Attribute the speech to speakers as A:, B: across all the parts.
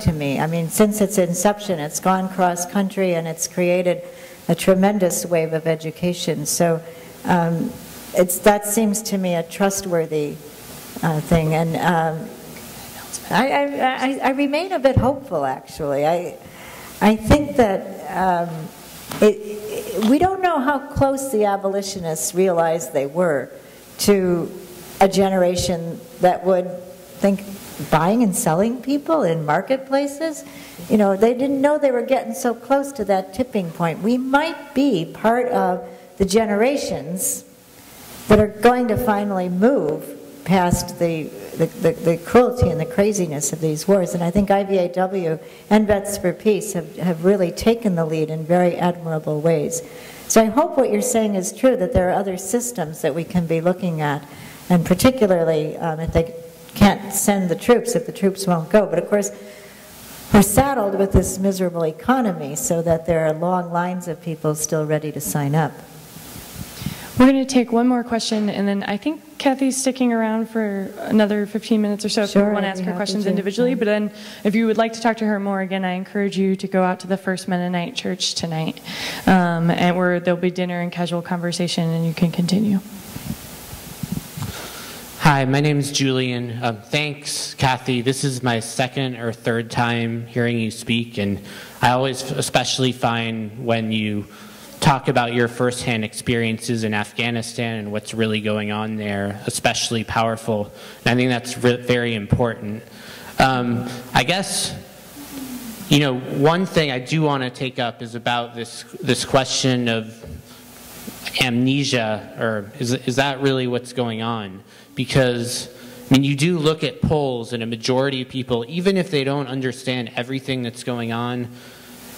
A: to me. I mean, since its inception, it's gone cross-country and it's created a tremendous wave of education. So that seems to me a trustworthy thing. And I remain a bit hopeful, actually. I think that we don't know how close the abolitionists realized they were to a generation that would think buying and selling people in marketplaces. You know, they didn't know they were getting so close to that tipping point. We might be part of the generations that are going to finally move past the cruelty and the craziness of these wars. And I think IVAW and Vets for Peace have really taken the lead in very admirable ways. So I hope what you're saying is true, that there are other systems that we can be looking at, and particularly if they can't send the troops, if the troops won't go. But of course, we're saddled with this miserable economy so that there are long lines of people still ready to sign up.
B: We're going to take one more question, and then I think Kathy's sticking around for another 15 minutes or so if you want to ask her questions individually. But then if you would like to talk to her more, again, I encourage you to go out to the First Mennonite Church tonight, and where there'll be dinner and casual conversation, and you can continue.
C: Hi, my name is Julian. Thanks, Kathy. This is my second or third time hearing you speak, and I always especially find when you talk about your firsthand experiences in Afghanistan and what's really going on there, especially powerful. And I think that's very important. I guess, you know, one thing I do want to take up is about this question of amnesia, or is that really what's going on? Because, I mean, you do look at polls, and a majority of people, even if they don't understand everything that's going on,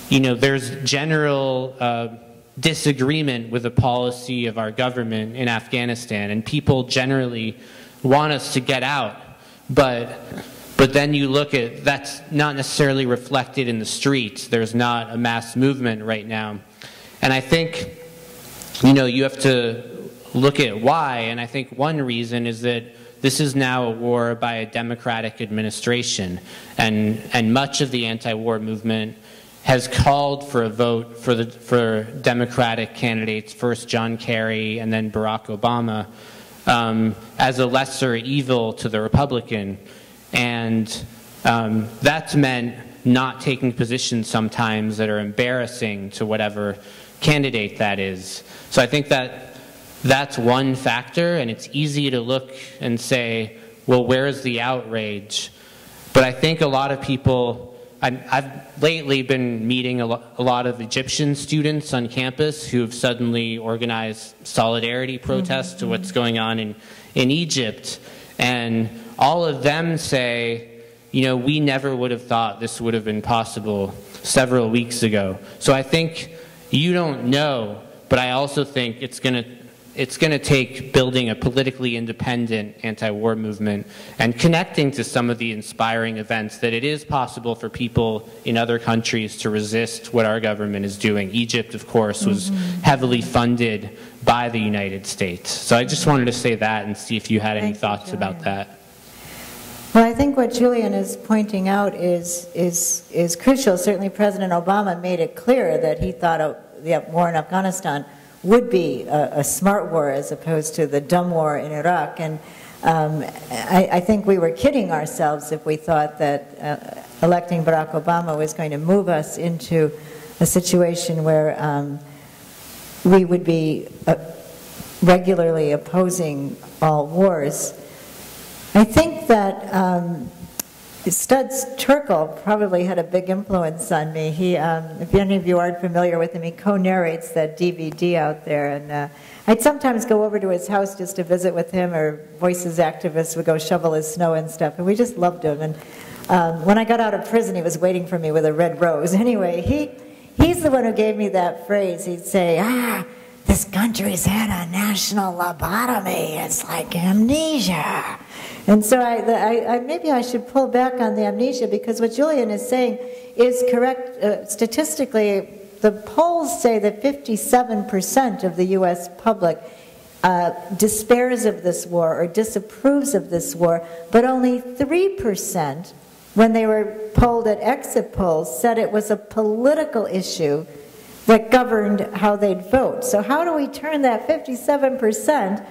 C: you know, there's general disagreement with the policy of our government in Afghanistan, and people generally want us to get out, but then you look at, that's not necessarily reflected in the streets. There's not a mass movement right now. And I think, you know, you have to look at why, and I think one reason is that this is now a war by a democratic administration, and much of the anti-war movement has called for a vote for Democratic candidates, first John Kerry and then Barack Obama, as a lesser evil to the Republican. And that's meant not taking positions sometimes that are embarrassing to whatever candidate that is. So I think that that's one factor, and it's easy to look and say, well, where's the outrage? But I think a lot of people, I've lately been meeting a lot of Egyptian students on campus who have suddenly organized solidarity protests to what's going on in Egypt. And all of them say, you know, we never would have thought this would have been possible several weeks ago. So I think you don't know, but I also think it's going to take building a politically independent anti-war movement and connecting to some of the inspiring events that it is possible for people in other countries to resist what our government is doing. Egypt, of course, was heavily funded by the United States. So I just wanted to say that and see if you had any thoughts about that.
A: Well, I think what Julian is pointing out is crucial. Certainly President Obama made it clear that he thought the war in Afghanistan would be a smart war as opposed to the dumb war in Iraq. And I think we were kidding ourselves if we thought that electing Barack Obama was going to move us into a situation where we would be regularly opposing all wars. I think that Studs Terkel probably had a big influence on me. He, if any of you aren't familiar with him, he co-narrates that DVD out there. And I'd sometimes go over to his house just to visit with him, or Voices activists would go shovel his snow and stuff. And we just loved him. And when I got out of prison, he was waiting for me with a red rose. Anyway, he's the one who gave me that phrase. He'd say, this country's had a national lobotomy. It's like amnesia. And so maybe I should pull back on the amnesia, because what Julian is saying is correct. Statistically, the polls say that 57% of the U.S. public despairs of this war or disapproves of this war, but only 3% when they were polled at exit polls, said it was a political issue that governed how they'd vote. So how do we turn that 57%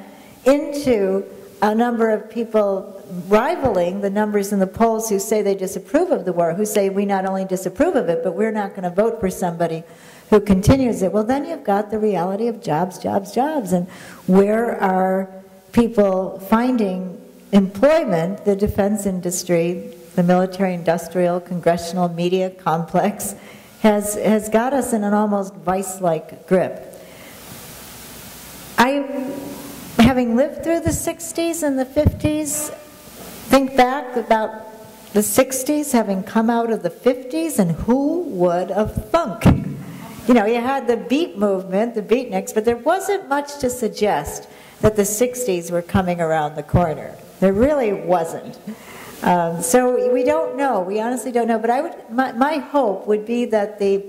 A: into a number of people rivaling the numbers in the polls who say they disapprove of the war, who say we not only disapprove of it, but we're not going to vote for somebody who continues it? Well, then you've got the reality of jobs, jobs, jobs. And where are people finding employment? The defense industry, the military-industrial, congressional media complex has got us in an almost vice-like grip. Having lived through the 60s and the 50s, think back about the 60s, having come out of the 50s, and who would have thunk? You know, you had the beat movement, the beatniks, but there wasn't much to suggest that the 60s were coming around the corner. There really wasn't. So we don't know. We honestly don't know. But my hope would be that the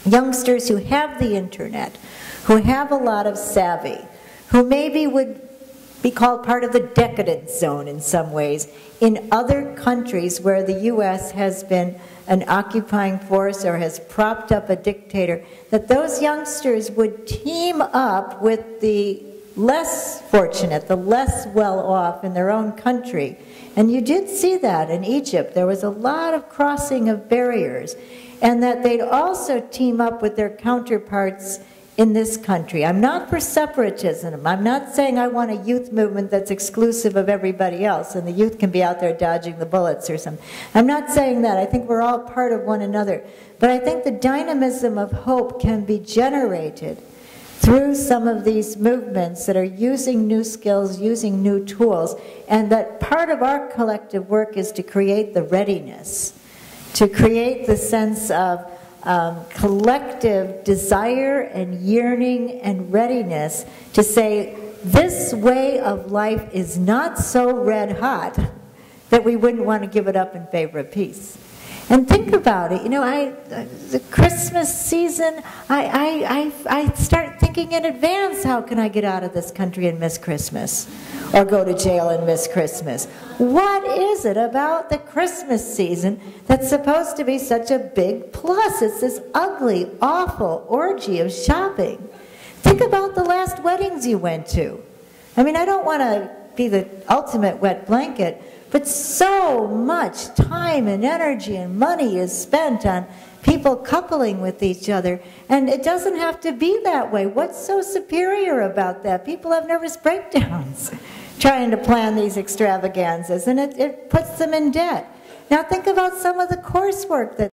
A: youngsters who have the internet, who have a lot of savvy, who maybe would be called part of the decadent zone in some ways, in other countries where the U.S. has been an occupying force or has propped up a dictator, that those youngsters would team up with the less fortunate, the less well-off in their own country. And you did see that in Egypt. There was a lot of crossing of barriers. And that they'd also team up with their counterparts in this country. I'm not for separatism. I'm not saying I want a youth movement that's exclusive of everybody else and the youth can be out there dodging the bullets or something. I'm not saying that. I think we're all part of one another. But I think the dynamism of hope can be generated through some of these movements that are using new skills, using new tools, and that part of our collective work is to create the readiness, to create the sense of collective desire and yearning and readiness to say, this way of life is not so red hot that we wouldn't want to give it up in favor of peace. And think about it, you know, the Christmas season, I start thinking in advance, how can I get out of this country and miss Christmas? Or go to jail and miss Christmas? What is it about the Christmas season that's supposed to be such a big plus? It's this ugly, awful orgy of shopping. Think about the last weddings you went to. I mean, I don't want to be the ultimate wet blanket, but so much time and energy and money is spent on people coupling with each other. And it doesn't have to be that way. What's so superior about that? People have nervous breakdowns trying to plan these extravaganzas, and it puts them in debt. Now think about some of the coursework that